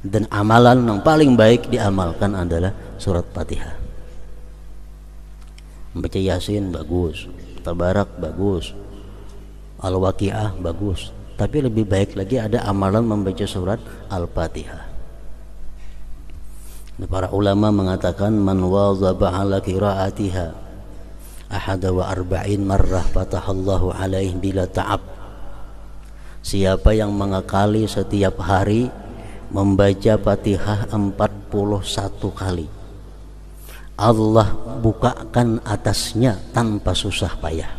Dan amalan yang paling baik diamalkan adalah surat Fatihah. Membaca Yasin bagus, Tabarak bagus, Al-Waqiah bagus, tapi lebih baik lagi ada amalan membaca surat Al-Fatihah. Para ulama mengatakan man wazaba ala qiraatiha ahada wa arba'in marrah fatahallahu alaihi bila ta'ab. Siapa yang mengakali setiap hari membaca Fatihah 41 kali, Allah bukakan atasnya tanpa susah payah.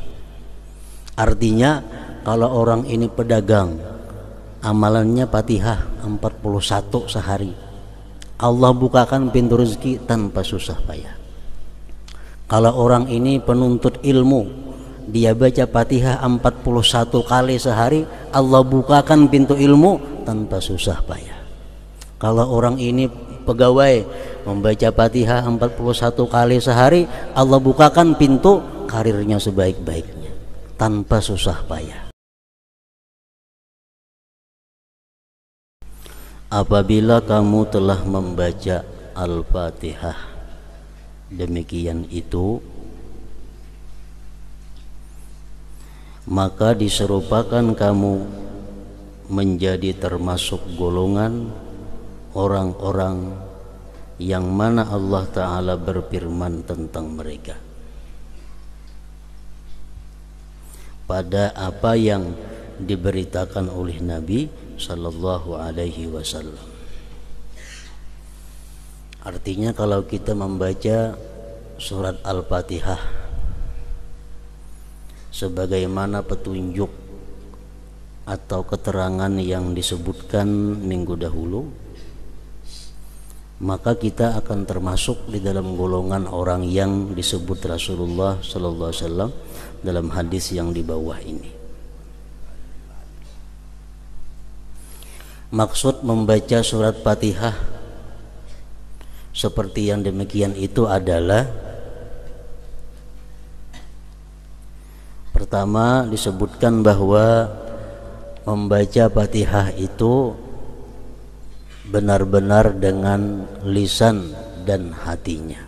Artinya kalau orang ini pedagang, amalannya Fatihah 41 sehari, Allah bukakan pintu rezeki tanpa susah payah. Kalau orang ini penuntut ilmu, dia baca Fatihah 41 kali sehari, Allah bukakan pintu ilmu tanpa susah payah. Kalau orang ini pegawai, membaca Fatihah 41 kali sehari, Allah bukakan pintu karirnya sebaik-baiknya tanpa susah payah. Apabila kamu telah membaca Al-Fatihah demikian itu, maka diserupakan kamu menjadi termasuk golongan orang-orang yang mana Allah Ta'ala berfirman tentang mereka pada apa yang diberitakan oleh Nabi Sallallahu Alaihi Wasallam. Artinya kalau kita membaca surat Al-Fatihah sebagaimana petunjuk atau keterangan yang disebutkan minggu dahulu, maka kita akan termasuk di dalam golongan orang yang disebut Rasulullah Sallallahu Alaihi Wasallam dalam hadis yang di bawah ini. Maksud membaca surat Fatihah seperti yang demikian itu adalah, pertama disebutkan bahwa membaca Fatihah itu benar-benar dengan lisan dan hatinya.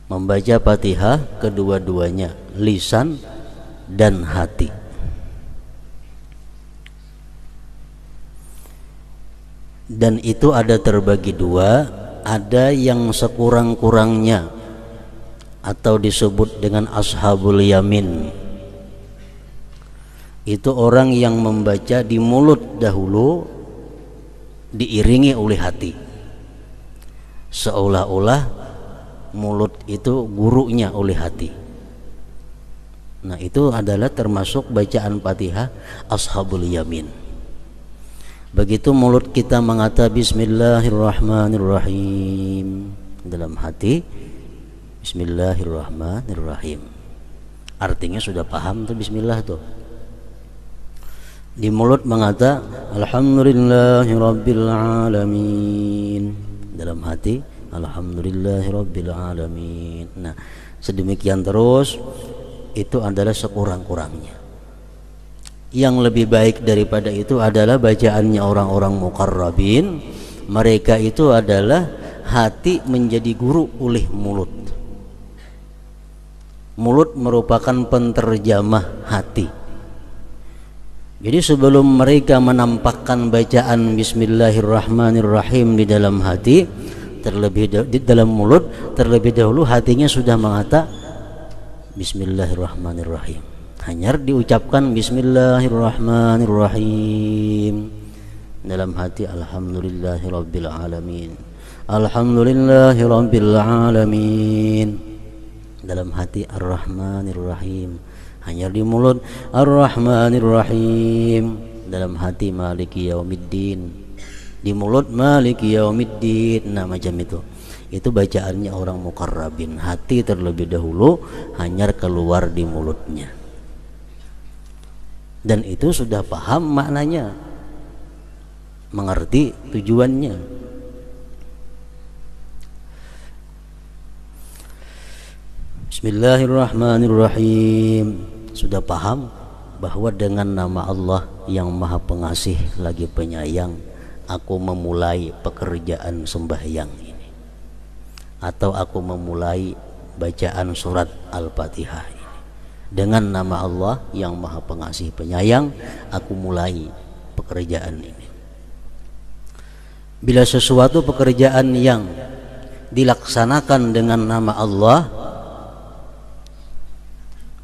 Membaca Fatihah kedua-duanya, lisan dan hati. Dan itu ada terbagi dua, ada yang sekurang-kurangnya atau disebut dengan ashabul yamin. Itu orang yang membaca di mulut dahulu diiringi oleh hati, seolah-olah mulut itu gurunya oleh hati. Nah, itu adalah termasuk bacaan Fatihah ashabul yamin. Begitu mulut kita mengatakan Bismillahirrahmanirrahim, dalam hati Bismillahirrahmanirrahim, artinya sudah paham tuh Bismillah tuh. Di mulut mengata Alhamdulillahirabbil alamin, dalam hati Alhamdulillahirabbil alamin. Nah, sedemikian terus, itu adalah sekurang-kurangnya. Yang lebih baik daripada itu adalah bacaannya orang-orang muqarrabin. Mereka itu adalah hati menjadi guru oleh mulut. Mulut merupakan penterjemah hati. Jadi sebelum mereka menampakkan bacaan Bismillahirrahmanirrahim di dalam hati, di dalam mulut, terlebih dahulu hatinya sudah mengata Bismillahirrahmanirrahim. Hanya diucapkan Bismillahirrahmanirrahim, dalam hati Alhamdulillahirabbil alamin, Alhamdulillahirabbil alamin, dalam hati Ar-Rahmanirrahim. Hanya di mulut Ar-Rahmanirrahim, dalam hati Maliki Yaumiddin, di mulut Maliki Yaumiddin. Nah, macam itu. Itu bacaannya orang muqarrabin, hati terlebih dahulu, hanya keluar di mulutnya. Dan itu sudah paham maknanya, mengerti tujuannya. Bismillahirrahmanirrahim, sudah paham bahwa dengan nama Allah yang maha pengasih lagi penyayang, aku memulai pekerjaan sembahyang ini, atau aku memulai bacaan surat Al-Fatihah ini dengan nama Allah yang maha pengasih penyayang, aku mulai pekerjaan ini. Bila sesuatu pekerjaan yang dilaksanakan dengan nama Allah,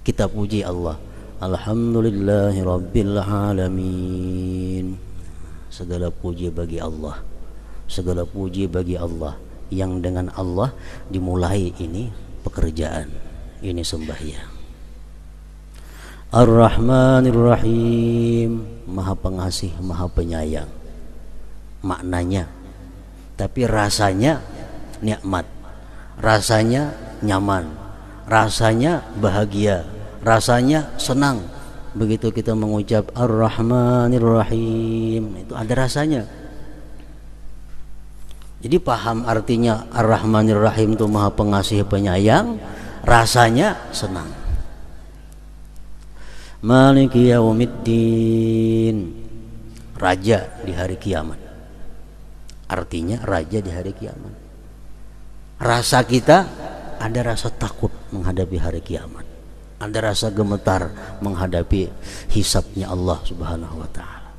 kita puji Allah, alhamdulillahirabbil alamin. Segala puji bagi Allah, segala puji bagi Allah, yang dengan Allah dimulai ini pekerjaan, ini sembahyang. Ar-Rahmanir Rahim, maha pengasih maha penyayang, maknanya, tapi rasanya nikmat, rasanya nyaman, rasanya bahagia, rasanya senang. Begitu kita mengucap Ar-Rahmanir Rahim, itu ada rasanya. Jadi paham artinya Ar-Rahmanir Rahim itu maha pengasih penyayang, rasanya senang. Maliki Yaumiddin, raja di hari kiamat, artinya raja di hari kiamat. Rasa kita ada rasa takut menghadapi hari kiamat, ada rasa gemetar menghadapi hisabnya Allah Subhanahu wa ta'ala.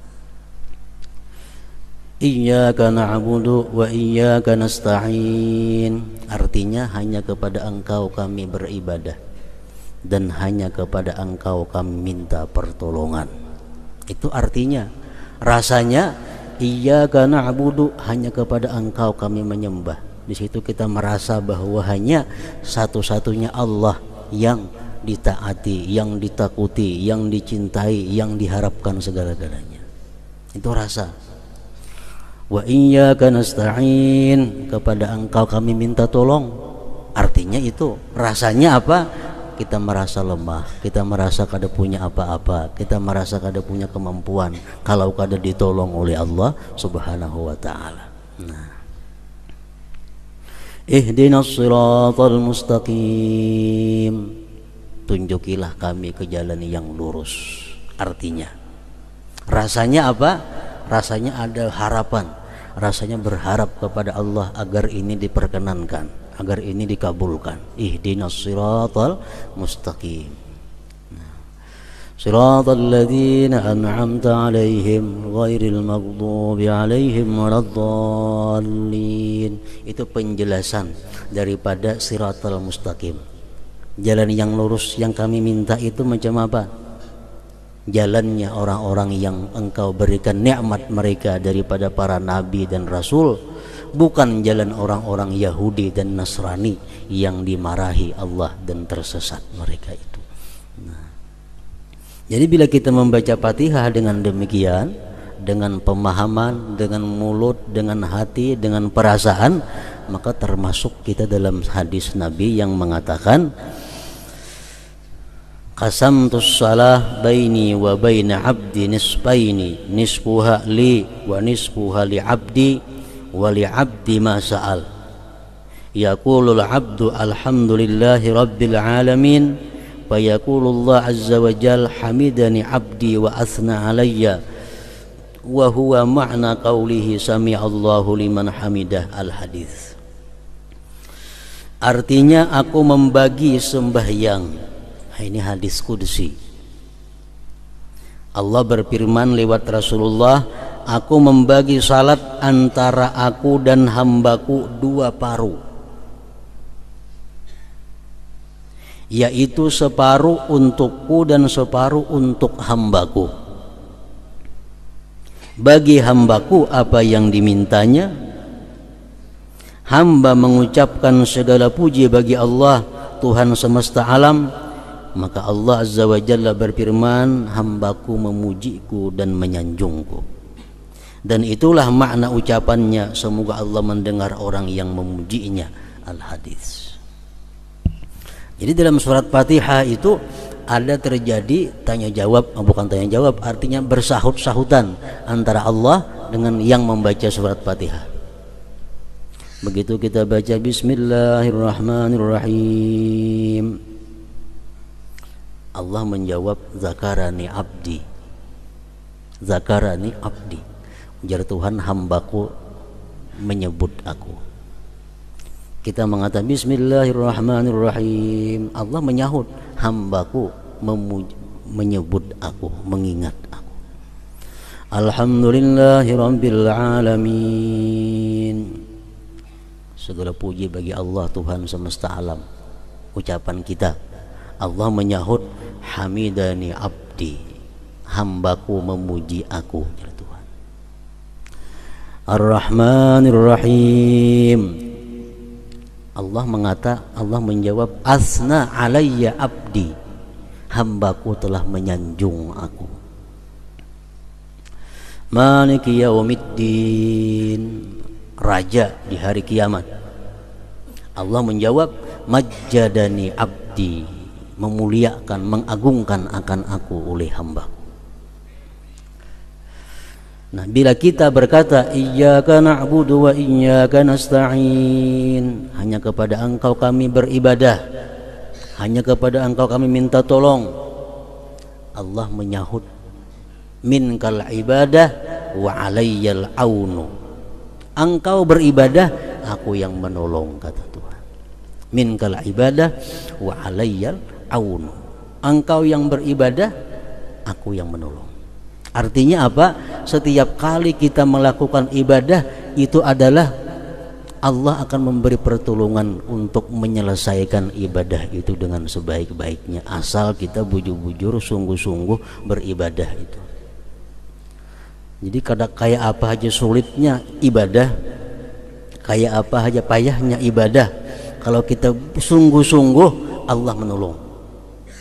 Iyyaka na'budu wa iyyaka nasta'in, artinya hanya kepada Engkau kami beribadah dan hanya kepada Engkau kami minta pertolongan. Itu artinya, rasanya iyyaka na'budu, hanya kepada Engkau kami menyembah. Di situ kita merasa bahwa hanya satu-satunya Allah yang ditaati, yang ditakuti, yang dicintai, yang diharapkan segala-galanya. Itu rasa. Wa iyyaka nasta'in, kepada Engkau kami minta tolong. Artinya itu rasanya apa? Kita merasa lemah, kita merasa kada punya apa-apa, kita merasa kada punya kemampuan kalau kada ditolong oleh Allah Subhanahu wa ta'ala. Nah, ihdinas siratal mustaqim, tunjukilah kami ke jalan yang lurus. Artinya, rasanya apa? Rasanya ada harapan, rasanya berharap kepada Allah agar ini diperkenankan, agar ini dikabulkan. Ihdinas siratal mustaqim, siratal ladzina an'amta 'alaihim ghairil maghdubi 'alaihim waladdallin. Itu penjelasan daripada siratal mustaqim. Jalan yang lurus yang kami minta itu macam apa? Jalannya orang-orang yang Engkau berikan nikmat mereka daripada para nabi dan rasul, bukan jalan orang-orang Yahudi dan Nasrani yang dimarahi Allah dan tersesat mereka itu. Nah, jadi bila kita membaca Fatihah dengan demikian, dengan pemahaman, dengan mulut, dengan hati, dengan perasaan, maka termasuk kita dalam hadis Nabi yang mengatakan, qasamtus salah baini wa baina abdi nisbaini, nisfuha li wa nisfuha li abdi wa li abdi ma sa'al. Yaqulul abdu alhamdulillahi rabbil alamin, fa yaqulullah azza wa jal hamidani abdi wa athna alayya, wa huwa ma'na qawlihi sami'allahu liman hamidah. Al-hadis. Artinya aku membagi sembahyang. Ini hadis qudsi. Allah berfirman lewat Rasulullah, aku membagi salat antara aku dan hambaku dua paruh, yaitu separuh untukku dan separuh untuk hambaku. Bagi hambaku apa yang dimintanya, hamba mengucapkan segala puji bagi Allah Tuhan semesta alam, maka Allah Azza wa Jalla berfirman, hambaku memujiku dan menyanjungku. Dan itulah makna ucapannya, semoga Allah mendengar orang yang memujinya. Al-hadis. Jadi dalam surat Fatihah itu ada terjadi tanya jawab, bukan tanya jawab, artinya bersahut-sahutan antara Allah dengan yang membaca surat Fatihah. Begitu kita baca Bismillahirrahmanirrahim, Allah menjawab, zakarani abdi, Zakarani abdi. Ujar Tuhan, hambaku menyebut aku. Kita mengatakan Bismillahirrahmanirrahim, Allah menyahut, hambaku menyebut aku, mengingat aku. Alhamdulillahirabbil alamin. Segala puji bagi Allah, Tuhan semesta alam. Ucapan kita, Allah menyahut, hamidani abdi, hambaku memuji aku. Tuhan Ar-Rahmanir-Rahim, Allah menjawab, asna alayya abdi, hambaku telah menyanjung aku. Maliki yaumiddin, raja di hari kiamat. Allah menjawab, majjadani abdi, memuliakan, mengagungkan akan aku oleh hamba. Nah, bila kita berkata iyyaka na'budu wa iyyaka nasta'in, hanya kepada Engkau kami beribadah, hanya kepada Engkau kami minta tolong, Allah menyahut, minkal ibadah wa alayyal aunu, Engkau beribadah, aku yang menolong, kata Tuhan. Minkal ibadah wa alayyal aunu, Engkau yang beribadah, aku yang menolong. Artinya apa? Setiap kali kita melakukan ibadah, itu adalah Allah akan memberi pertolongan untuk menyelesaikan ibadah itu dengan sebaik-baiknya, asal kita bujur-bujur, sungguh-sungguh beribadah itu. Jadi kayak apa aja sulitnya ibadah, kayak apa aja payahnya ibadah, kalau kita sungguh-sungguh, Allah menolong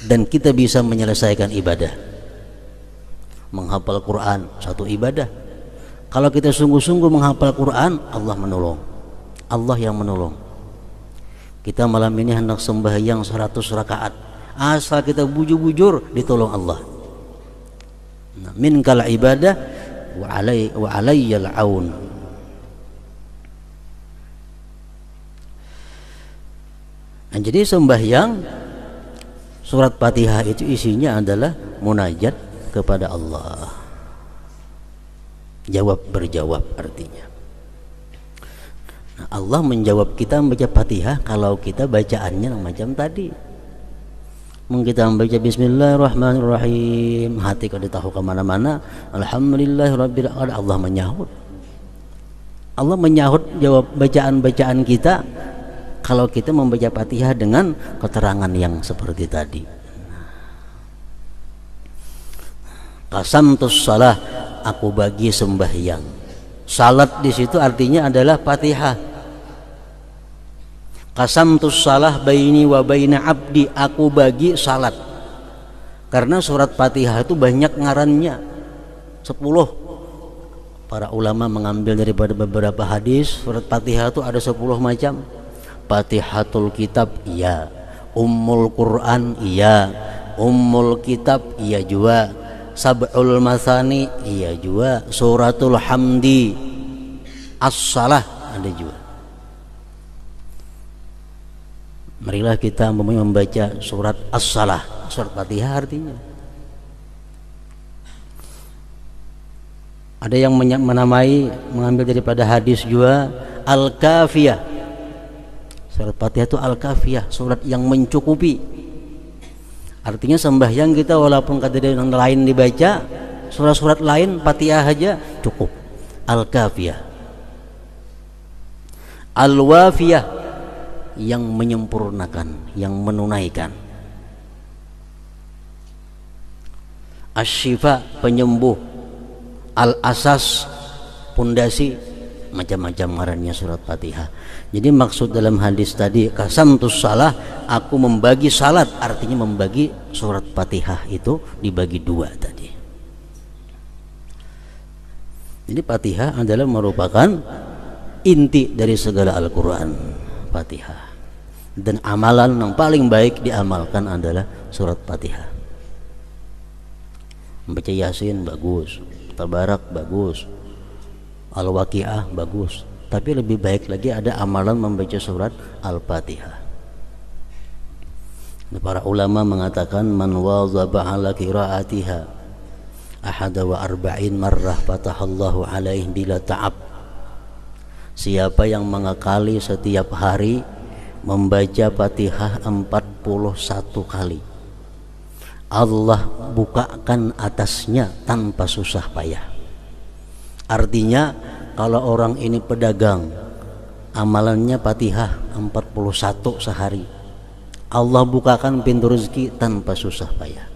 dan kita bisa menyelesaikan ibadah. Menghafal Quran satu ibadah, kalau kita sungguh-sungguh menghafal Quran, Allah menolong, Allah yang menolong. Kita malam ini hendak sembahyang 100 rakaat, asal kita bujur-bujur, ditolong Allah. Nah, minkal ibadah wa alayyal aun. Nah, jadi sembahyang surat Fatihah itu isinya adalah munajat kepada Allah, jawab berjawab artinya. Nah, Allah menjawab kita membaca Fatihah kalau kita bacaannya macam tadi. Mungkin kita membaca Bismillahirrahmanirrahim, hati kalau tahu kemana-mana, Alhamdulillahirabbil alamin, Allah menyahut. Allah menyahut jawab bacaan-bacaan kita kalau kita membaca Fatihah dengan keterangan yang seperti tadi. Qasamtus shalah, aku bagi sembahyang. Salat di situ artinya adalah Fatihah. Qasamtus shalah baini wa baina abdi, aku bagi salat. Karena surat Fatihah itu banyak ngarannya, 10. Para ulama mengambil daripada beberapa hadis, surat Fatihah itu ada 10 macam. Fatihatul kitab, iya. Ummul Quran, iya. Ummul kitab, iya juga. Sab'ul Masani, iya juga. Suratul Hamdi, As-Salah, ada juga. Marilah kita membaca surat As-Salah, surat Fatihah artinya. Ada yang menamai, mengambil daripada hadis juga Al-Kafiyah. Surat Fatihah itu Al-Kafiyah, surat yang mencukupi. Artinya sembahyang kita walaupun kata yang lain dibaca, surat-surat lain, Fatihah aja cukup. Al-Kafiyah. Al-Wafiyah, yang menyempurnakan, yang menunaikan. Asy-Syifa, penyembuh. Al-Asas, pondasi, macam-macam ngarannya surat Fatihah. Jadi maksud dalam hadis tadi qasamtus shalah, aku membagi salat, artinya membagi surat Fatihah itu dibagi 2 tadi. Jadi Fatihah adalah merupakan inti dari segala Al-Quran, Fatihah. Dan amalan yang paling baik diamalkan adalah surat Fatihah. Membaca Yasin bagus, Tabarak bagus, Al-Waqiah bagus, tapi lebih baik lagi ada amalan membaca surat Al-Fatihah. Para ulama mengatakan man wazaba ala qiraatiha ahada wa arba'in marrah fatahallahu alaihi bila ta'ab. Siapa yang mengakali setiap hari membaca Fatihah 41 kali, Allah bukakan atasnya tanpa susah payah. Artinya kalau orang ini pedagang, amalannya Fatihah 41 sehari, Allah bukakan pintu rezeki tanpa susah payah.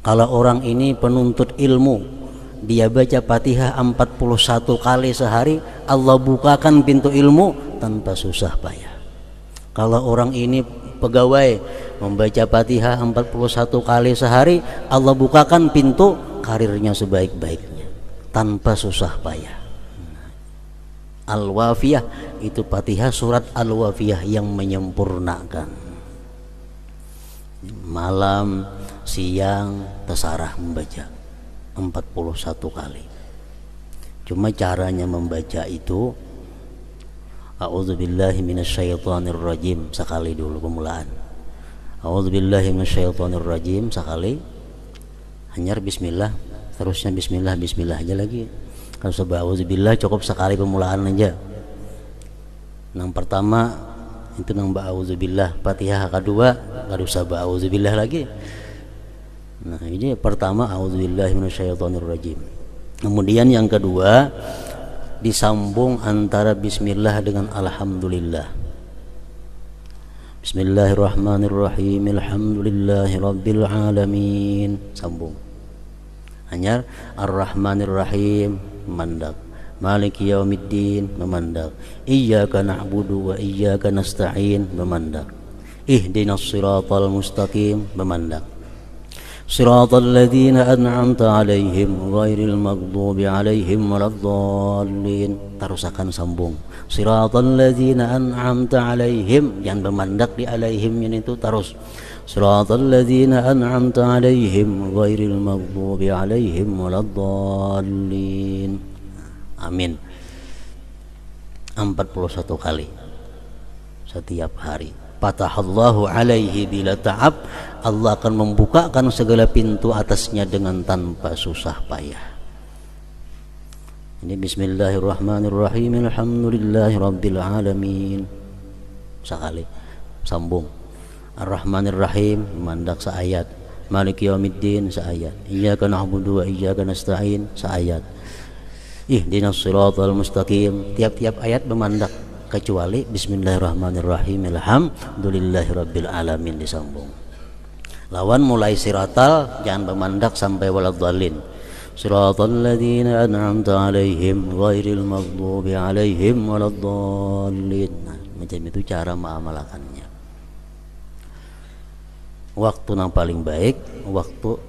Kalau orang ini penuntut ilmu, dia baca Fatihah 41 kali sehari, Allah bukakan pintu ilmu tanpa susah payah. Kalau orang ini pegawai, membaca Fatihah 41 kali sehari, Allah bukakan pintu karirnya sebaik-baiknya tanpa susah payah. Al-Wafiyah itu Fatihah, surat Al-Wafiyah yang menyempurnakan. Malam, siang, terserah membaca 41 kali. Cuma caranya membaca itu A'udzubillahi minasyaitonirrajim sekali dulu pemulaan. A'udzubillahi minasyaitonirrajim sekali. Hanyar bismillah, terusnya bismillah bismillah aja lagi. Kalau sebab a'udzubillah cukup sekali pemulaan aja. Yang pertama itu nang ba'udzubillah, Fatihah kedua enggak usah ba'udzubillah lagi. Nah, ini pertama a'udzubillahi minasyaitonirrajim. Kemudian yang kedua disambung antara bismillah dengan alhamdulillah. Bismillahirrahmanirrahim. Alhamdulillahirabbil alamin. Sambung. Hanya ar-rahmanirrahim memandak. Maliki yaumiddin memandak. Iyyaka na'budu wa iyyaka nasta'in memandak. Ihdinas siratal mustaqim memandak. Siratal ladzina an'amta 'alaihim ghairil maghdubi 'alaihim waladdallin. Terus akan sambung. Siratal ladzina an'amta 'alaihim, jangan memandak di alaihim itu terus. Siratal ladzina an'amta 'alaihim ghairil maghdubi 'alaihim waladdallin. Amin. 41 kali setiap hari. Fatahallahu alaihi bila ta'ab, Allah akan membukakan segala pintu atasnya dengan tanpa susah payah. Ini bismillahirrahmanirrahim. Alhamdulillahirabbil alamin. Sekali sambung. Ar-Rahmanirrahim mandak seayat. Maliki yaumiddin seayat. Iyyaka na'budu wa iyyaka nasta'in seayat. Ihdinas siratal mustaqim. Tiap-tiap ayat memandak kecuali bismillahirrahmanirrahim. Alhamdulillahirabbil alamin disambung. Lawan mulai siratal jangan memandak sampai waladdallin. Siratal ladzina an'amta 'alaihim ghairil maghdubi 'alaihim waladdallin. Nah, macam itu cara mengamalkannya. Waktu yang paling baik waktu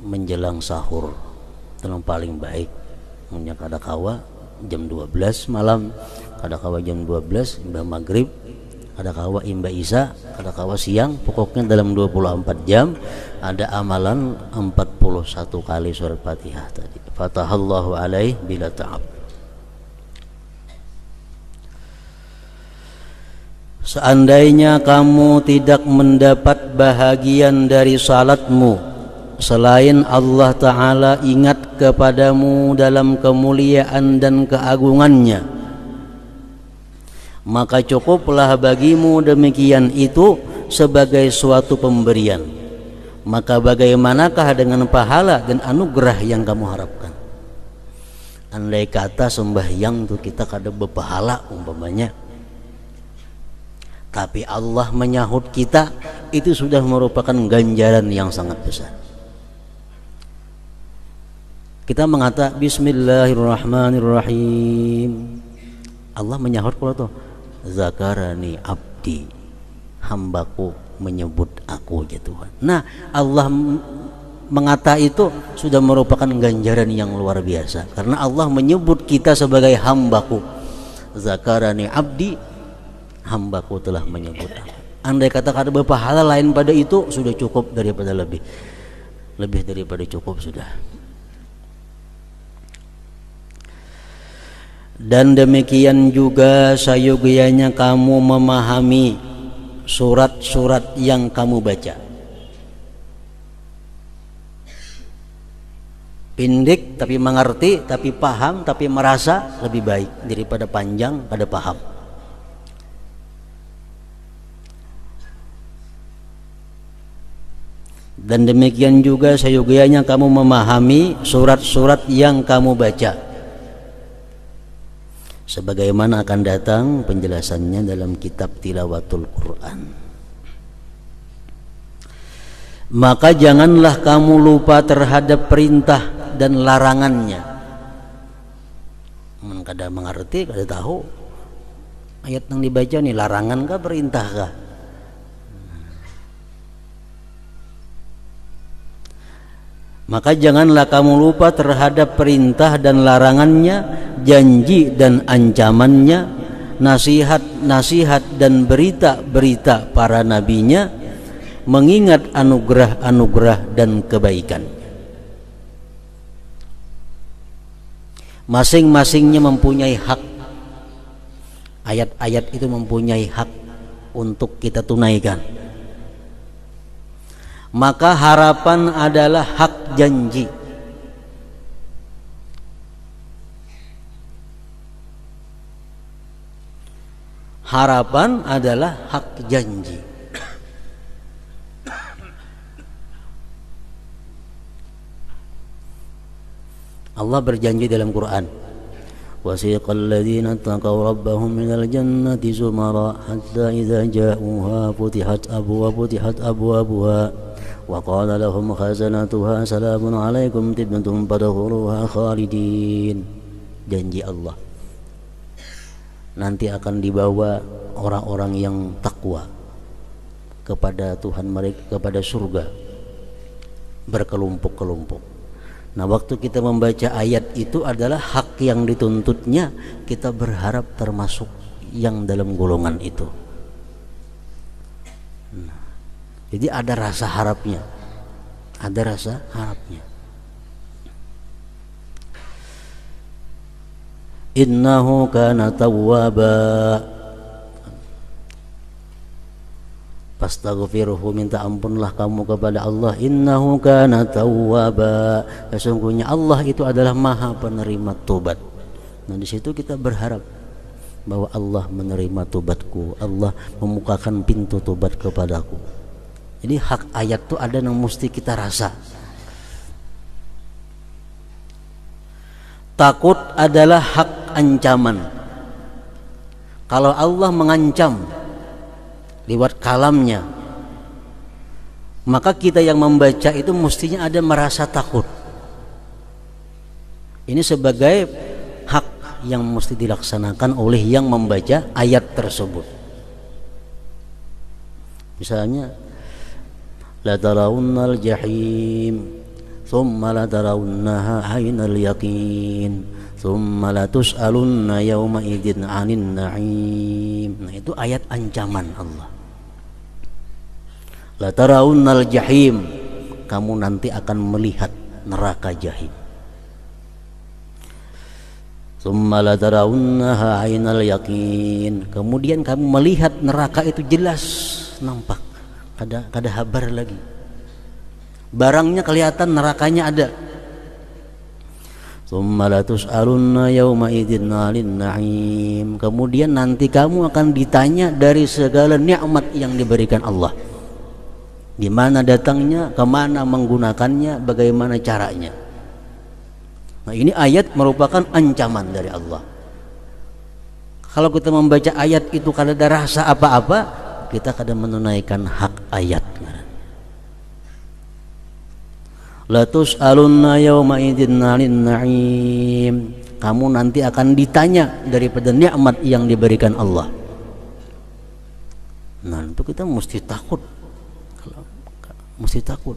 menjelang sahur. Itu yang paling baik. Kada kawa jam 12 malam, kada kawa jam 12 imbah maghrib, kada kawa imbah isya, kada kawa siang. Pokoknya dalam 24 jam ada amalan 41 kali surat Fatihah tadi. Fatahallahu alaihi bila ta'ab. Seandainya kamu tidak mendapat bahagian dari salatmu selain Allah Ta'ala ingat kepadamu dalam kemuliaan dan keagungannya, maka cukuplah bagimu demikian itu sebagai suatu pemberian. Maka bagaimanakah dengan pahala dan anugerah yang kamu harapkan? Andai kata sembahyang tuh kita kada berpahala umpamanya, tapi Allah menyahut kita, itu sudah merupakan ganjaran yang sangat besar. Kita mengata bismillahirrahmanirrahim, Allah menyahut kalau tuh zakarani abdi, hambaku menyebut aku ya Tuhan. Nah, Allah mengata itu sudah merupakan ganjaran yang luar biasa, karena Allah menyebut kita sebagai hambaku. Zakarani abdi, hambaku telah menyebut aku. Andai kata-kata berpahala lain pada itu sudah cukup daripada lebih daripada cukup sudah. Dan demikian juga sayogianya kamu memahami surat-surat yang kamu baca. Pendek tapi mengerti, tapi paham, tapi merasa lebih baik daripada panjang pada paham. Dan demikian juga seyogianya kamu memahami surat-surat yang kamu baca, sebagaimana akan datang penjelasannya dalam kitab Tilawatul Quran. Maka janganlah kamu lupa terhadap perintah dan larangannya. Kada mengerti, kada tahu ayat yang dibaca nih larangan kah perintah kah? Maka janganlah kamu lupa terhadap perintah dan larangannya, janji dan ancamannya, nasihat-nasihat dan berita-berita para nabinya, mengingat anugerah-anugerah dan kebaikan. Masing-masingnya mempunyai hak. Ayat-ayat itu mempunyai hak untuk kita tunaikan. Maka harapan adalah hak janji. Harapan adalah hak janji. Allah berjanji dalam Quran, wasiqal ladzina taqaw rabbahum minal jannati zumara hatta idza ja'uha futihat abwabuha wa qala lahum khazanatuha salamun alaikum tibtum fadkhuluha khalidin. Janji Allah, nanti akan dibawa orang-orang yang takwa kepada Tuhan mereka, kepada surga berkelompok-kelompok. Nah, waktu kita membaca ayat itu adalah hak yang dituntutnya, kita berharap termasuk yang dalam golongan itu. Jadi ada rasa harapnya, ada rasa harapnya. Innahu kana tawwaba, fastaghfiruhu, minta ampunlah kamu kepada Allah. Innahu kana tawwaba, sesungguhnya Allah itu adalah maha penerima tobat. Nah, di situ kita berharap bahwa Allah menerima tobatku, Allah membukakan pintu tobat kepadaku. Jadi hak ayat itu ada yang mesti kita rasa. Takut adalah hak ancaman. Kalau Allah mengancam lewat kalamnya, maka kita yang membaca itu mestinya ada merasa takut. Ini sebagai hak yang mesti dilaksanakan oleh yang membaca ayat tersebut. Misalnya, la tarawunnal jahim thumma la tarawunnaha aynal yaqin thumma la tus'alunna yawma idzin 'anil na'im. Nah, itu ayat ancaman Allah. La tarawunnal jahim, kamu nanti akan melihat neraka jahim. Thumma la tarawunnaha aynal yaqin, kemudian kamu melihat neraka itu jelas nampak. Kada habar lagi, barangnya kelihatan, nerakanya ada. Tsumma la tus'alunna yauma idzin 'anil na'im, kemudian nanti kamu akan ditanya dari segala nikmat yang diberikan Allah. Di mana datangnya, kemana menggunakannya, bagaimana caranya. Nah, ini ayat merupakan ancaman dari Allah. Kalau kita membaca ayat itu kada ada rasa apa-apa, kita kadang menunaikan hak ayat. La tus'alunna yawma idzin 'anil na'im, kamu nanti akan ditanya daripada nikmat yang diberikan Allah. Nah, itu kita mesti takut. Mesti takut.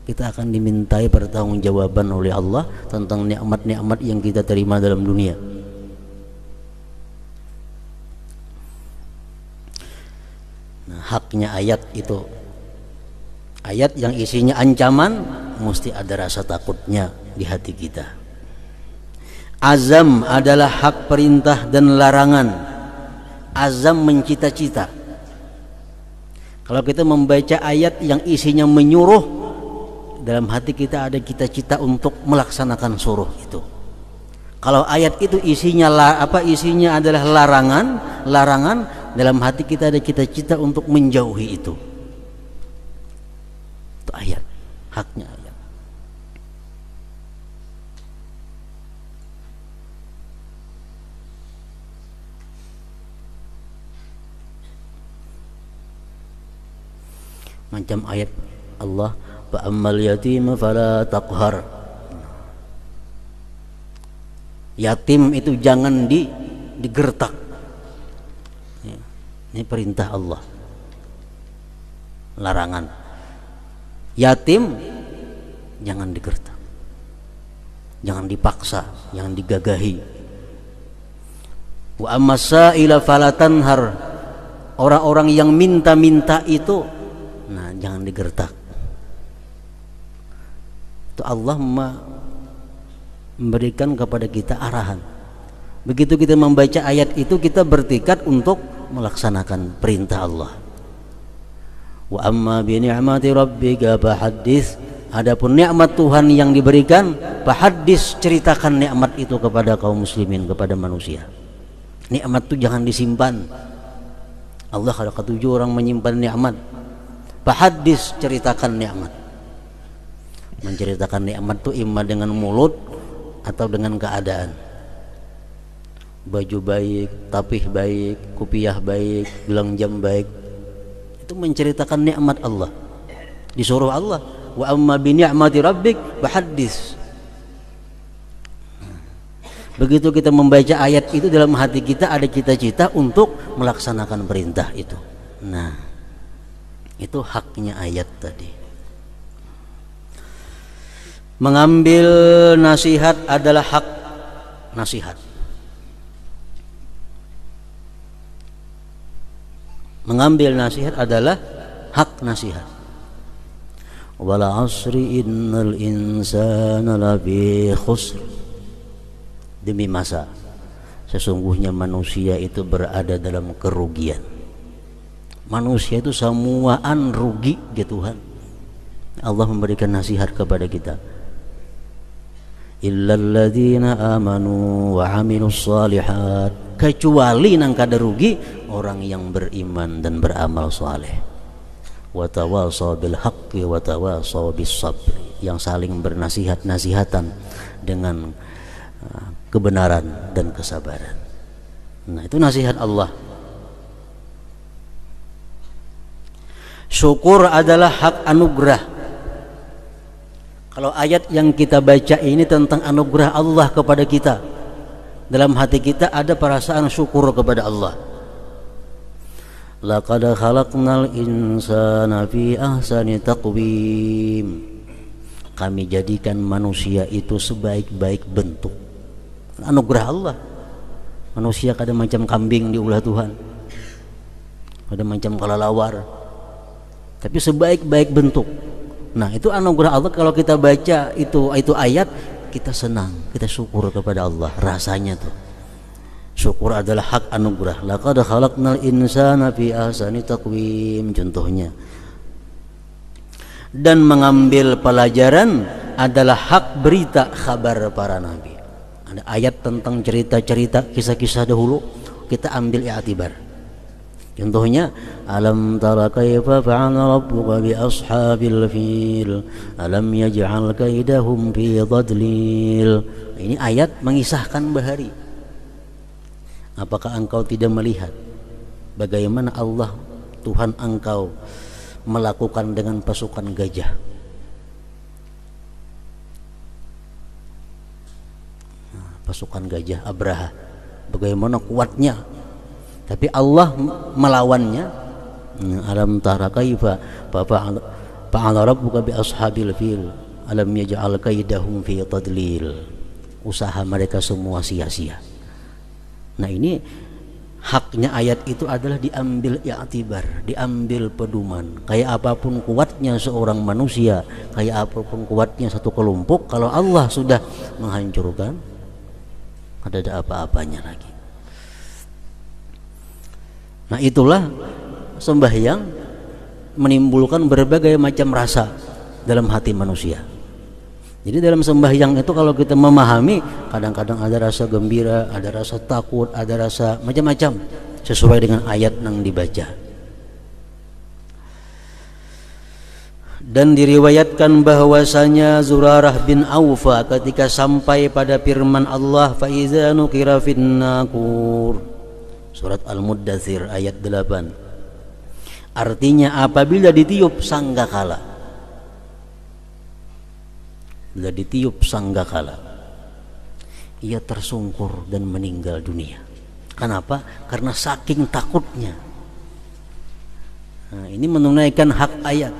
Kita akan dimintai pertanggungjawaban oleh Allah tentang nikmat-nikmat yang kita terima dalam dunia. Nah, haknya ayat itu, ayat yang isinya ancaman, mesti ada rasa takutnya di hati kita. Azam adalah hak perintah dan larangan. Azam mencita-cita. Kalau kita membaca ayat yang isinya menyuruh, dalam hati kita ada cita-cita untuk melaksanakan suruh itu. Kalau ayat itu isinya isinya adalah larangan, dalam hati kita ada cita-cita untuk menjauhi itu. Itu ayat, haknya ayat. Macam ayat Allah, fa ammal yatima fala taqhar. Yatim itu jangan digertak. Ini perintah Allah, larangan. Yatim jangan digertak, jangan dipaksa, jangan digagahi. Wa ammasaila fala tanhar. Orang-orang yang minta-minta itu, nah, jangan digertak. Itu Allah memberikan kepada kita arahan. Begitu kita membaca ayat itu, kita bertekad untuk melaksanakan perintah Allah. Wa amma bi ni'mati rabbika fahaddits. Adapun nikmat Tuhan yang diberikan, fahaddits, ceritakan nikmat itu kepada kaum muslimin, kepada manusia. Nikmat itu jangan disimpan. Allah kalau ketujuh orang menyimpan nikmat. Fahaddits, ceritakan nikmat. Menceritakan nikmat itu imma dengan mulut atau dengan keadaan. Baju baik, tapih baik, kupiah baik, gelang jam baik, itu menceritakan nikmat Allah. Disuruh Allah, wa amma bi ni'mati rabbik fahaddits. Begitu kita membaca ayat itu, dalam hati kita ada cita-cita untuk melaksanakan perintah itu. Nah, itu haknya ayat tadi. Mengambil nasihat adalah hak nasihat. Mengambil nasihat adalah hak nasihat. Wal 'asri innal insana lafi khusr. Demi masa, sesungguhnya manusia itu berada dalam kerugian. Manusia itu semuaan rugi ya Tuhan. Allah memberikan nasihat kepada kita. Illalladzina amanu wa 'amilus shalihat. Kecuali nang kada rugi orang yang beriman dan beramal saleh. Wa tawasaw bil haqqi wa tawasaw bis sabr. Yang saling bernasihat-nasihatan dengan kebenaran dan kesabaran. Nah, itu nasihat Allah. Syukur adalah hak anugerah. Kalau ayat yang kita baca ini tentang anugerah Allah kepada kita, dalam hati kita ada perasaan syukur kepada Allah. Laqad khalaqnal insana fi ahsani taqwim. Kami jadikan manusia itu sebaik-baik bentuk. Anugerah Allah. Manusia kada macam kambing diulah Tuhan, kada macam kelelawar, tapi sebaik-baik bentuk. Nah, itu anugerah Allah. Kalau kita baca itu ayat, kita senang, kita syukur kepada Allah. Rasanya tuh syukur adalah hak anugerah. Laqad khalaqnal insana fi ahsani taqwim, contohnya. Dan mengambil pelajaran adalah hak berita kabar para nabi. Ada ayat tentang cerita-cerita, kisah-kisah dahulu, kita ambil i'tibar. Contohnya, alam tara kaifa fa'ala rabbuka bi ashabil fil alam yaj'al kaidahum fi dhadlil. Ini ayat mengisahkan bahari. Apakah engkau tidak melihat bagaimana Allah Tuhan engkau melakukan dengan pasukan gajah? Pasukan gajah Abraha, bagaimana kuatnya, tapi Allah melawannya. Alam tara kaifa fa'ala rabbuka bi ashabil fil alam yaj'al kaidahum fi tadlil. Usaha mereka semua sia-sia. Nah, ini haknya ayat itu adalah diambil i'tibar, diambil pedoman. Kayak apapun kuatnya seorang manusia, kayak apapun kuatnya satu kelompok, kalau Allah sudah menghancurkan, ada apa-apanya lagi. Nah, itulah sembahyang menimbulkan berbagai macam rasa. dalam hati manusia. Jadi dalam sembahyang itu kalau kita memahami, kadang-kadang ada rasa gembira, ada rasa takut, ada rasa macam-macam sesuai dengan ayat yang dibaca. Dan diriwayatkan bahwasanya Zurarah bin Aufa ketika sampai pada firman Allah, fa iza nuqira fin naqur, surat Al-Muddatsir ayat 8. Artinya apabila ditiup sanggakala, bila ditiup sanggakala, ia tersungkur dan meninggal dunia. Kenapa? Karena saking takutnya. Nah, ini menunaikan hak ayat.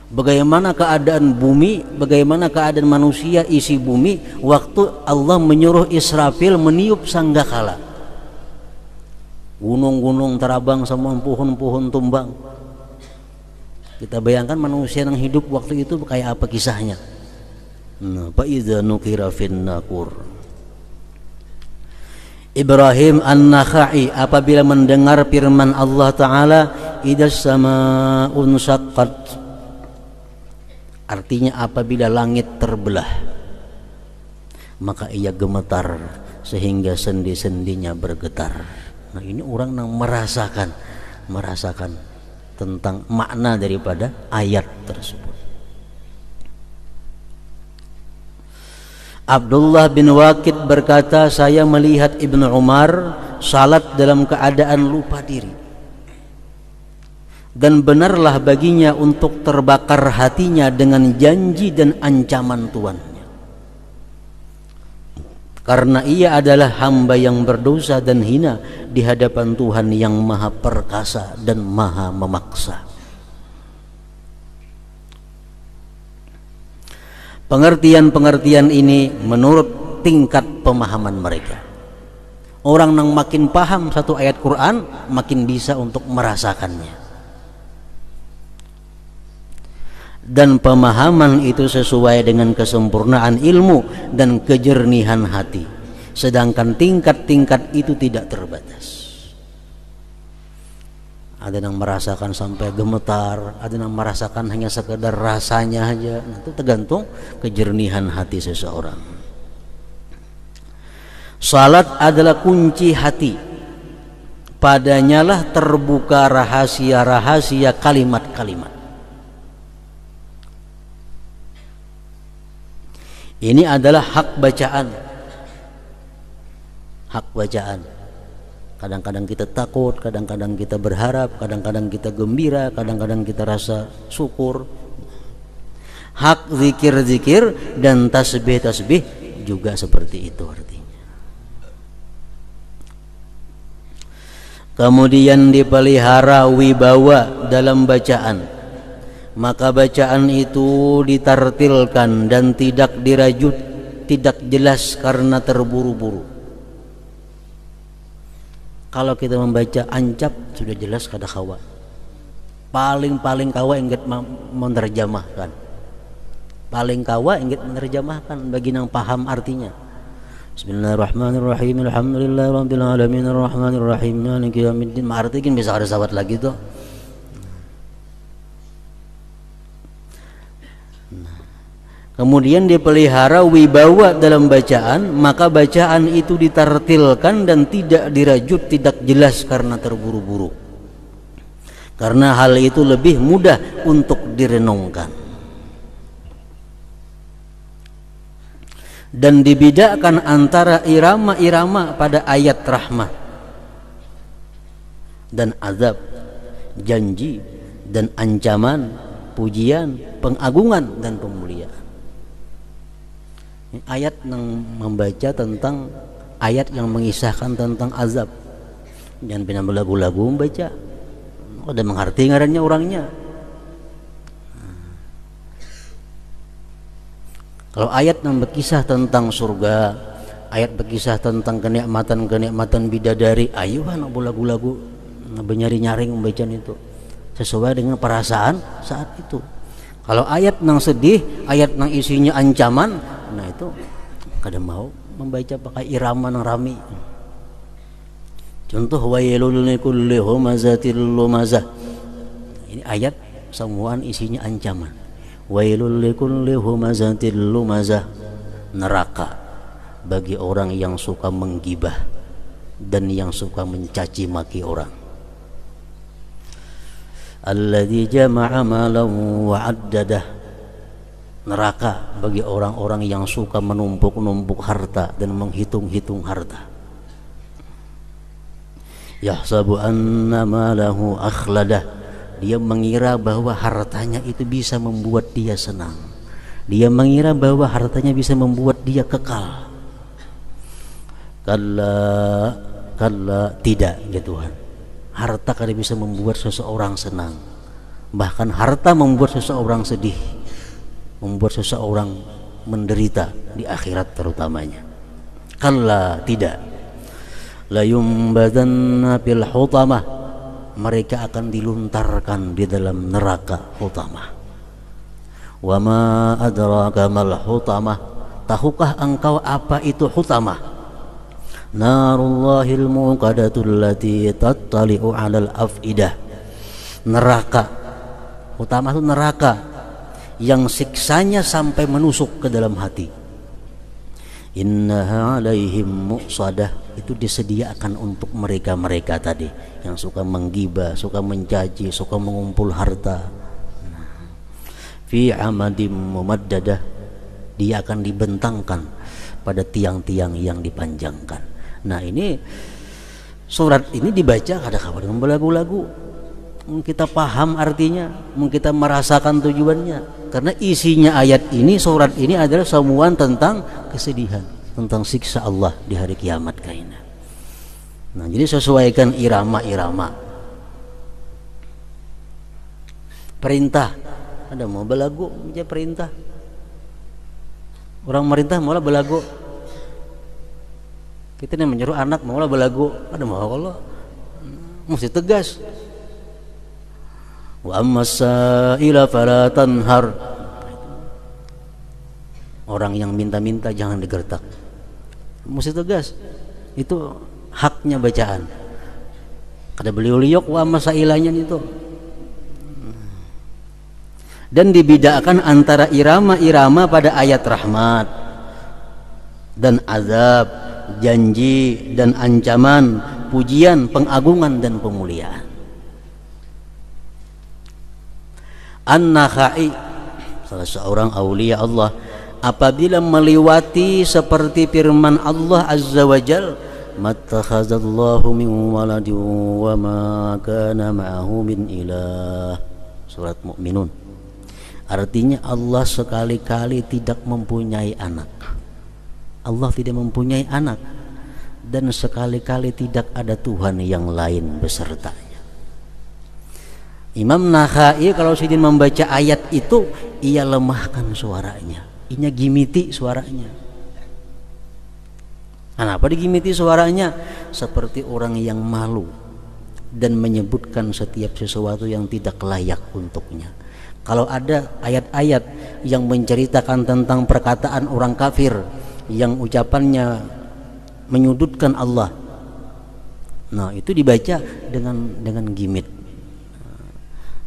Bagaimana keadaan bumi, bagaimana keadaan manusia isi bumi waktu Allah menyuruh Israfil meniup sanggakala. Gunung-gunung terabang, sama pohon-pohon tumbang. Kita bayangkan manusia yang hidup waktu itu kayak apa kisahnya. Nah, fa iza nuqira fin naqur. Ibrahim An-Nakhai apabila mendengar firman Allah Ta'ala, idas sama'un syaqqat, artinya apabila langit terbelah, maka ia gemetar sehingga sendi-sendinya bergetar. Nah, ini orang yang merasakan tentang makna daripada ayat tersebut. Abdullah bin Waqid berkata, saya melihat Ibnu Umar salat dalam keadaan lupa diri, dan benarlah baginya untuk terbakar hatinya dengan janji dan ancaman Tuannya, karena ia adalah hamba yang berdosa dan hina di hadapan Tuhan yang maha perkasa dan maha memaksa. Pengertian-pengertian ini menurut tingkat pemahaman mereka. Orang yang makin paham satu ayat Quran makin bisa untuk merasakannya. Dan pemahaman itu sesuai dengan kesempurnaan ilmu dan kejernihan hati. Sedangkan tingkat-tingkat itu tidak terbatas. Ada yang merasakan sampai gemetar, ada yang merasakan hanya sekedar rasanya aja. Nah, itu tergantung kejernihan hati seseorang. Salat adalah kunci hati. Padanya lah terbuka rahasia-rahasia kalimat-kalimat. Ini adalah hak bacaan. Hak bacaan. Kadang-kadang kita takut, kadang-kadang kita berharap, kadang-kadang kita gembira, kadang-kadang kita rasa syukur. Hak zikir-zikir dan tasbih-tasbih juga seperti itu artinya. Kemudian dipelihara wibawa dalam bacaan. Maka bacaan itu ditartilkan dan tidak dirajut, tidak jelas karena terburu-buru. Kalau kita membaca ancap sudah jelas kada kawa. Paling kawa ingat menerjemahkan. Paling kawa ingat menerjemahkan bagi yang paham artinya. Bismillahirrahmanirrahim. Alhamdulillahirabbil alamin arrahmanirrahim maliki yaumiddin. Artinya bisa ada sahabat lagi tuh. Kemudian dipelihara wibawa dalam bacaan, maka bacaan itu ditartilkan dan tidak dirajut, tidak jelas karena terburu-buru. Karena hal itu lebih mudah untuk direnungkan. Dan dibedakan antara irama-irama pada ayat rahmat dan azab, janji dan ancaman, pujian, pengagungan dan pemuliaan. Ayat yang membaca tentang ayat yang mengisahkan tentang azab. Jangan pernah lagu-lagu membaca. Udah mengerti ngarannya orangnya. Kalau ayat yang berkisah tentang surga, ayat berkisah tentang kenikmatan-kenikmatan bidadari, ayuhan lagu-lagu nyari-nyaring membaca itu sesuai dengan perasaan saat itu. Kalau ayat yang sedih, ayat yang isinya ancaman, nah itu kadang mau membaca pakai irama yang rami. Contoh wailul likulli humazatil lumazah. Ini ayat semuaan isinya ancaman. wailul likulli humazatil lumazah, neraka bagi orang yang suka menggibah dan yang suka mencaci maki orang. Alladzi jama'a malan wa 'addadah, neraka bagi orang-orang yang suka menumpuk-numpuk harta dan menghitung-hitung harta. Yahsabu anna malahu akhladah, dia mengira bahwa hartanya itu bisa membuat dia senang. Dia mengira bahwa hartanya bisa membuat dia kekal. Kalla tidak, ya Tuhan. Harta kada bisa membuat seseorang senang. Bahkan harta membuat seseorang sedih, membuat seseorang menderita di akhirat terutamanya. Kalla tidak. La yumbadanna fil hutamah, mereka akan diluntarkan di dalam neraka hutamah. Wa ma adraka mal hutamah, tahukah engkau apa itu hutamah? Narullahil muqadatul lati tattali'u 'alal afidah, neraka. Hutamah itu neraka yang siksanya sampai menusuk ke dalam hati. Innaha 'alaihim muqsadah, itu disediakan untuk mereka-mereka tadi yang suka menggibah, suka mencaci, suka mengumpul harta. Fi amadim mumaddadah, dia akan dibentangkan pada tiang-tiang yang dipanjangkan. Nah, ini surat ini dibaca kadang-kadang dengan belagu-lagu. Kita paham artinya, kita merasakan tujuannya. Karena isinya ayat ini, surat ini adalah semuaan tentang kesedihan, tentang siksa Allah di hari kiamat kaina. Nah, jadi sesuaikan irama-irama. Perintah, ada mau belagu baca perintah. Orang merintah malah belagu. Kita nih menyuruh anak malah belagu. Ada mau kalau mesti tegas. Wa ammasaila fala tanhar, orang yang minta-minta jangan digertak, mesti tegas. Itu haknya bacaan. Kada beliau liok wa ammasailanya itu. Dan dibedakan antara irama-irama pada ayat rahmat dan azab, janji dan ancaman, pujian, pengagungan dan pemuliaan. An-Nakhai, salah seorang aulia Allah, apabila melewati seperti firman Allah Azza wa Jal, mattakhazallahu min waladin wa ma kana ma'ahu min ilah, surat Mu'minun. Artinya Allah sekali-kali tidak mempunyai anak. Allah tidak mempunyai anak, dan sekali-kali tidak ada Tuhan yang lain besertanya. Imam Nakhai kalau sidin membaca ayat itu, ia lemahkan suaranya, ia gimiti suaranya. Kenapa digimiti suaranya? Seperti orang yang malu dan menyebutkan setiap sesuatu yang tidak layak untuknya. Kalau ada ayat-ayat yang menceritakan tentang perkataan orang kafir yang ucapannya menyudutkan Allah, nah itu dibaca dengan gimit,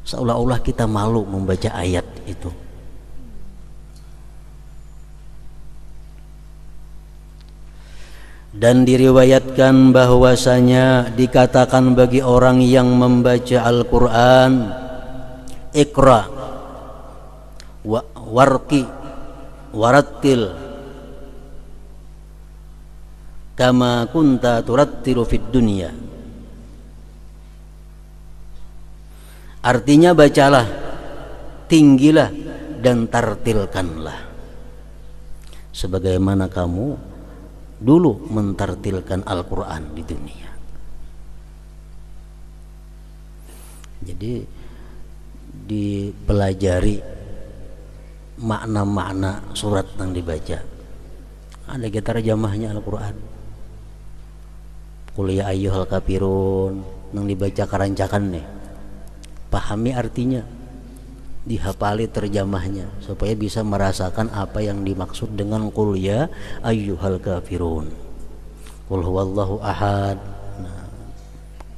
seolah-olah kita malu membaca ayat itu. Dan diriwayatkan bahwasanya dikatakan bagi orang yang membaca Al-Quran, Iqra warqi warattil kama kunta turattilu fid dunya. Artinya bacalah, tinggilah dan tartilkanlah sebagaimana kamu dulu mentartilkan Al-Quran di dunia. Jadi dipelajari makna-makna surat yang dibaca. Ada kita terjemahnya Al-Quran. Qul ya ayyuhal kafirun yang dibaca karancakan nih. Pahami artinya, dihafali terjemahnya supaya bisa merasakan apa yang dimaksud dengan qul ya ayyuhal kafirun. Qul huwallahu ahad. Nah,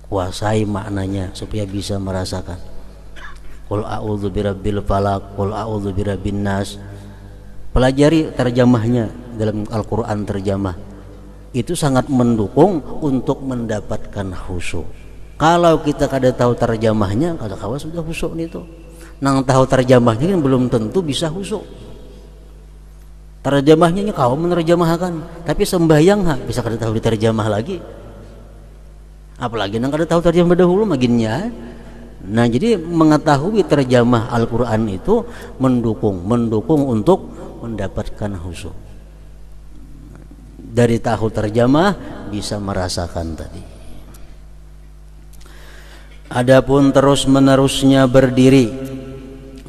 kuasai maknanya supaya bisa merasakan. Qul a'udzu birabbil falaq, qul a'udzu birabbin nas. Pelajari terjemahnya dalam Al-Qur'an terjemah. Itu sangat mendukung untuk mendapatkan khusyuk. Kalau kita kada tahu terjemahnya, kada kawa sudah khusyuk itu. Nang tahu terjemahnya kan belum tentu bisa khusyuk. Terjemahnya kau menerjemahkan, tapi sembahyang bisa kada tahu diterjemah lagi. Apalagi nang kada tahu terjemah dahulu maginnya. Nah, jadi mengetahui terjemah Al-Qur'an itu mendukung untuk mendapatkan khusyuk. Dari tahu terjemah bisa merasakan tadi. Adapun terus-menerusnya berdiri,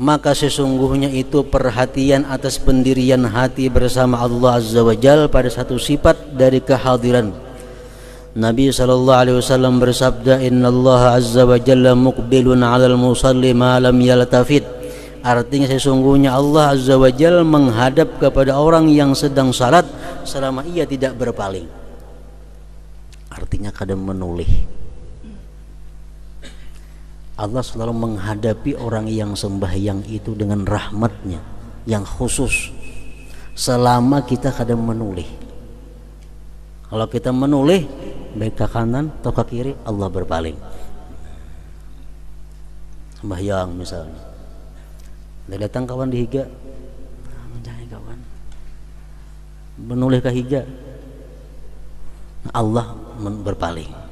maka sesungguhnya itu perhatian atas pendirian hati bersama Allah Azza wa Jalla pada satu sifat dari kehadiran. Nabi SAW bersabda, Innallaha Azza wa Jalla muqbilun 'alal musalli ma lam yaltafit. Artinya sesungguhnya Allah Azza wa Jalla menghadap kepada orang yang sedang salat selama ia tidak berpaling. Artinya kadang menoleh. Allah selalu menghadapi orang yang sembahyang itu dengan rahmatnya yang khusus selama kita kadang menoleh. Kalau kita menoleh baik ke kanan atau ke kiri, Allah berpaling. Sembahyang misalnya, datang kawan di higa, mencari kawan menoleh ke higa, Allah berpaling.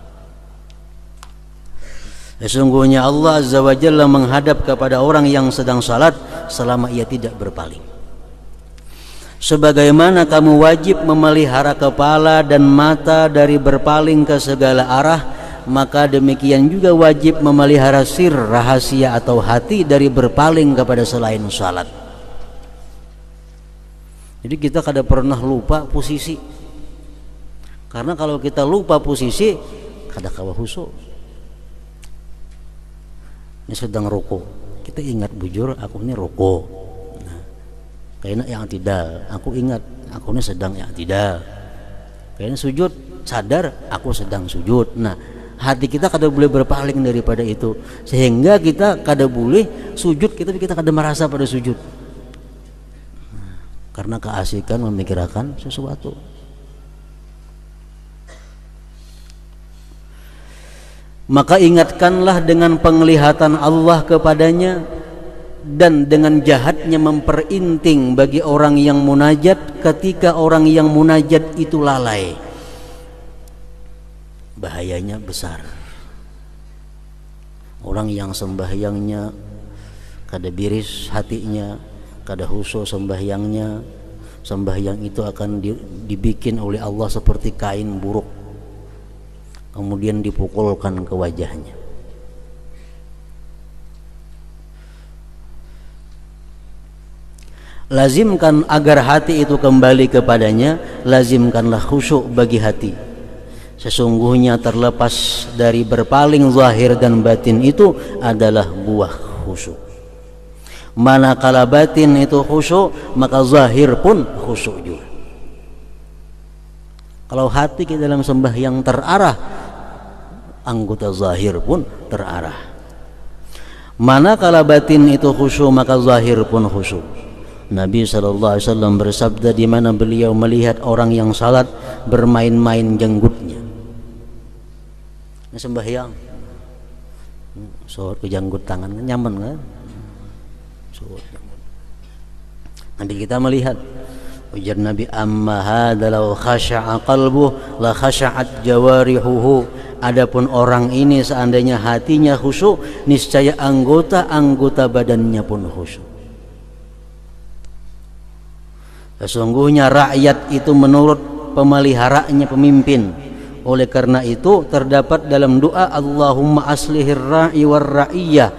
Sesungguhnya Allah Azza wa Jalla menghadap kepada orang yang sedang salat selama ia tidak berpaling. Sebagaimana kamu wajib memelihara kepala dan mata dari berpaling ke segala arah, maka demikian juga wajib memelihara sir, rahasia atau hati dari berpaling kepada selain salat. Jadi kita kada pernah lupa posisi. Karena kalau kita lupa posisi, kada kawa khusyuk. Ini sedang rukuk, kita ingat bujur aku ini rukuk. Nah, kayaknya yang tidak, aku ingat aku ini sedang yang tidak. Kayaknya sujud, sadar aku sedang sujud. Nah, hati kita kada boleh berpaling daripada itu, sehingga kita kada boleh sujud kita kada merasa pada sujud. Nah, karena keasikan memikirkan sesuatu. Maka ingatkanlah dengan penglihatan Allah kepadanya dan dengan jahatnya memperinting bagi orang yang munajat ketika orang yang munajat itu lalai. Bahayanya besar. Orang yang sembahyangnya kada biris hatinya, kada khusyuk sembahyangnya, sembahyang itu akan dibikin oleh Allah seperti kain buruk, kemudian dipukulkan ke wajahnya. Lazimkan agar hati itu kembali kepadanya, lazimkanlah khusyuk bagi hati. Sesungguhnya terlepas dari berpaling zahir dan batin itu adalah buah khusyuk. Manakala batin itu khusyuk, maka zahir pun khusyuk juga. Kalau hati kita dalam sembahyang terarah, anggota zahir pun terarah. Manakala batin itu khusyuk, maka zahir pun khusyuk. Nabi SAW bersabda di mana beliau melihat orang yang salat bermain-main jenggotnya. Ini sembahyang, sorot ke janggut tangan, kan nyaman kan? Nanti kita melihat ujar Nabi, amma hadza law khasha'a qalbuhu la khasha'at jawarihuhu. Adapun orang ini seandainya hatinya khusyuk, niscaya anggota-anggota badannya pun khusyuk. Sesungguhnya rakyat itu menurut pemeliharanya pemimpin. Oleh karena itu terdapat dalam doa Allahumma aslihir ra'i war ra'iyah.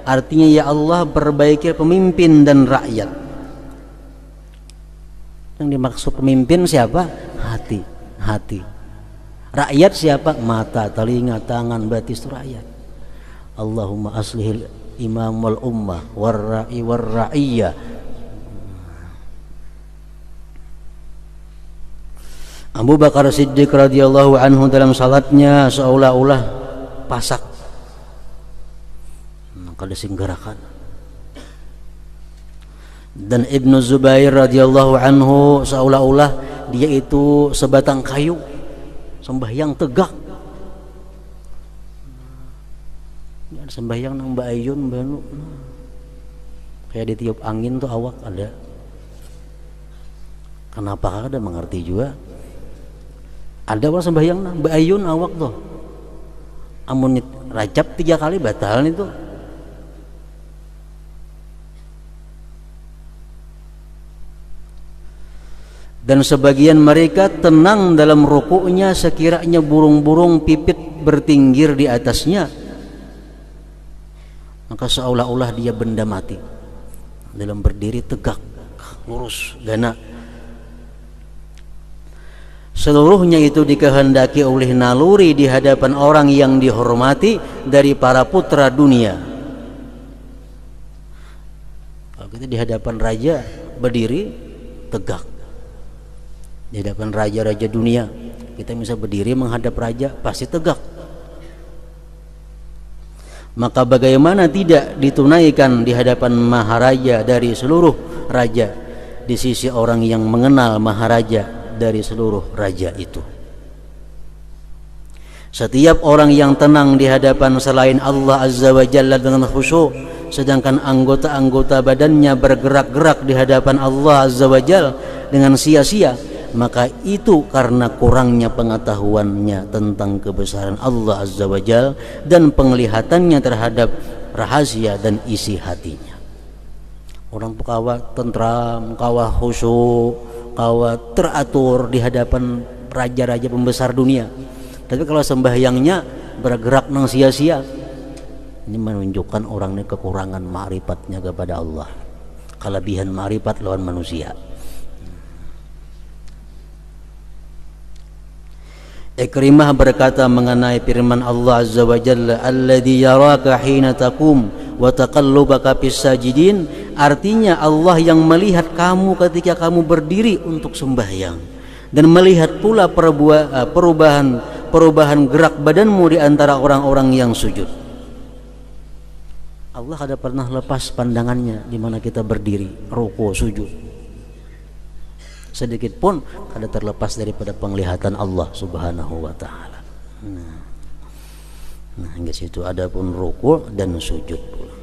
Artinya ya Allah perbaiki pemimpin dan rakyat. Yang dimaksud pemimpin siapa? Hati. Rakyat siapa? Mata, telinga, tangan, batis itu rakyat. Allahumma aslihil imam wal ummah war ra'i war ra'iyah. Abu Bakar Siddiq radhiyallahu anhu dalam salatnya seolah-olah pasak. kada singgarakan. Dan Ibnu Zubair radhiyallahu anhu seolah-olah dia itu sebatang kayu, sembahyang tegak. Sembahyang nang Mbak Ayun banu kayak ditiup angin tuh awak ada. Kenapa ada mengerti juga? Ada orang sembahyang nang Mbak Ayun awak tuh. Amun Rajab 3 kali batal itu. Dan sebagian mereka tenang dalam rukuknya sekiranya burung-burung pipit bertinggir di atasnya, maka seolah-olah dia benda mati dalam berdiri tegak lurus gana. Seluruhnya itu dikehendaki oleh naluri di hadapan orang yang dihormati dari para putra dunia. Kalau kita di hadapan raja berdiri tegak, di hadapan raja-raja dunia kita bisa berdiri menghadap raja pasti tegak. Maka bagaimana tidak ditunaikan di hadapan maharaja dari seluruh raja, di sisi orang yang mengenal maharaja dari seluruh raja itu. Setiap orang yang tenang di hadapan selain Allah Azza wa Jalla dengan khusyuk, sedangkan anggota-anggota badannya bergerak-gerak di hadapan Allah Azza wa Jalla dengan sia-sia, maka itu karena kurangnya pengetahuannya tentang kebesaran Allah Azza wa Jalla dan penglihatannya terhadap rahasia dan isi hatinya. Orang kawa tentram, kawa khusyuk, kawa teratur di hadapan raja-raja pembesar dunia, tapi kalau sembahyangnya bergerak nang sia-sia, ini menunjukkan orang ini kekurangan ma'rifatnya kepada Allah, kelebihan ma'rifat lawan manusia. Ikrimah berkata mengenai firman Allah Azza wa Jalla, alladzi yaraka hina taqum wa taqallubaka fis sajidin, artinya Allah yang melihat kamu ketika kamu berdiri untuk sembahyang dan melihat pula perubahan gerak badanmu di antara orang-orang yang sujud. Allah kada pernah lepas pandangannya di mana kita berdiri, ruku, sujud. Sedikit pun kada terlepas daripada penglihatan Allah Subhanahu wa taala. Nah, hingga situ adapun ruku dan sujud pula.